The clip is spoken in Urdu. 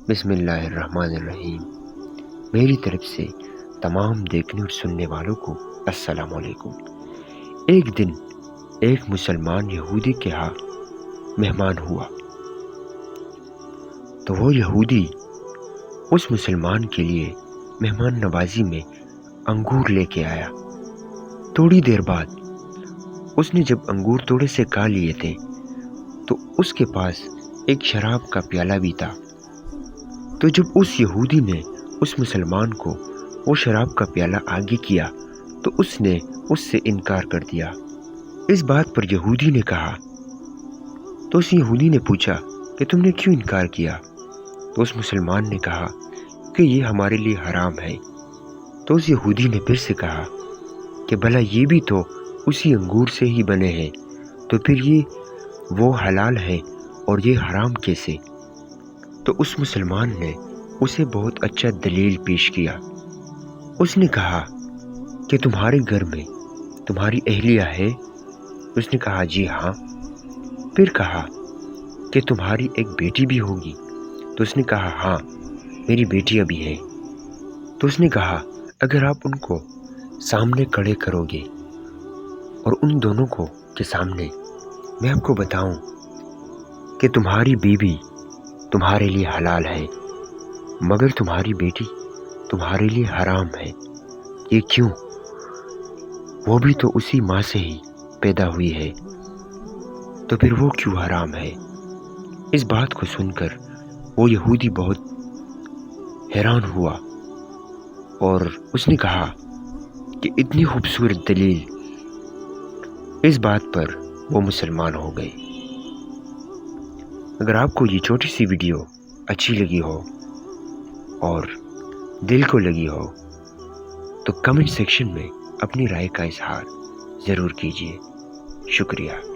بسم اللہ الرحمن الرحیم۔ میری طرف سے تمام دیکھنے اور سننے والوں کو السلام علیکم۔ ایک دن ایک مسلمان یہودی کے ہاں مہمان ہوا تو وہ یہودی اس مسلمان کے لیے مہمان نوازی میں انگور لے کے آیا۔ تھوڑی دیر بعد اس نے جب انگور توڑے سے کھا لیے تھے تو اس کے پاس ایک شراب کا پیالہ بھی تھا۔ تو جب اس یہودی نے اس مسلمان کو وہ شراب کا پیالہ آگے کیا تو اس نے اس سے انکار کر دیا۔ اس بات پر یہودی نے کہا تو اس یہودی نے پوچھا کہ تم نے کیوں انکار کیا؟ تو اس مسلمان نے کہا کہ یہ ہمارے لیے حرام ہے۔ تو اس یہودی نے پھر سے کہا کہ بھلا یہ بھی تو اسی انگور سے ہی بنے ہیں، تو پھر یہ وہ حلال ہے اور یہ حرام کیسے؟ تو اس مسلمان نے اسے بہت اچھا دلیل پیش کیا۔ اس نے کہا کہ تمہارے گھر میں تمہاری اہلیہ ہے؟ اس نے کہا جی ہاں۔ پھر کہا کہ تمہاری ایک بیٹی بھی ہوگی؟ تو اس نے کہا ہاں، میری بیٹیاں بھی ہیں۔ تو اس نے کہا اگر آپ ان کو سامنے کھڑے کرو گے اور ان دونوں کو کے سامنے میں آپ کو بتاؤں کہ تمہاری بیوی تمہارے لیے حلال ہے مگر تمہاری بیٹی تمہارے لیے حرام ہے، یہ کیوں؟ وہ بھی تو اسی ماں سے ہی پیدا ہوئی ہے، تو پھر وہ کیوں حرام ہے؟ اس بات کو سن کر وہ یہودی بہت حیران ہوا اور اس نے کہا کہ اتنی خوبصورت دلیل۔ اس بات پر وہ مسلمان ہو گئے۔ اگر آپ کو یہ چھوٹی سی ویڈیو اچھی لگی ہو اور دل کو لگی ہو تو کمنٹ سیکشن میں اپنی رائے کا اظہار ضرور کیجیے۔ شکریہ۔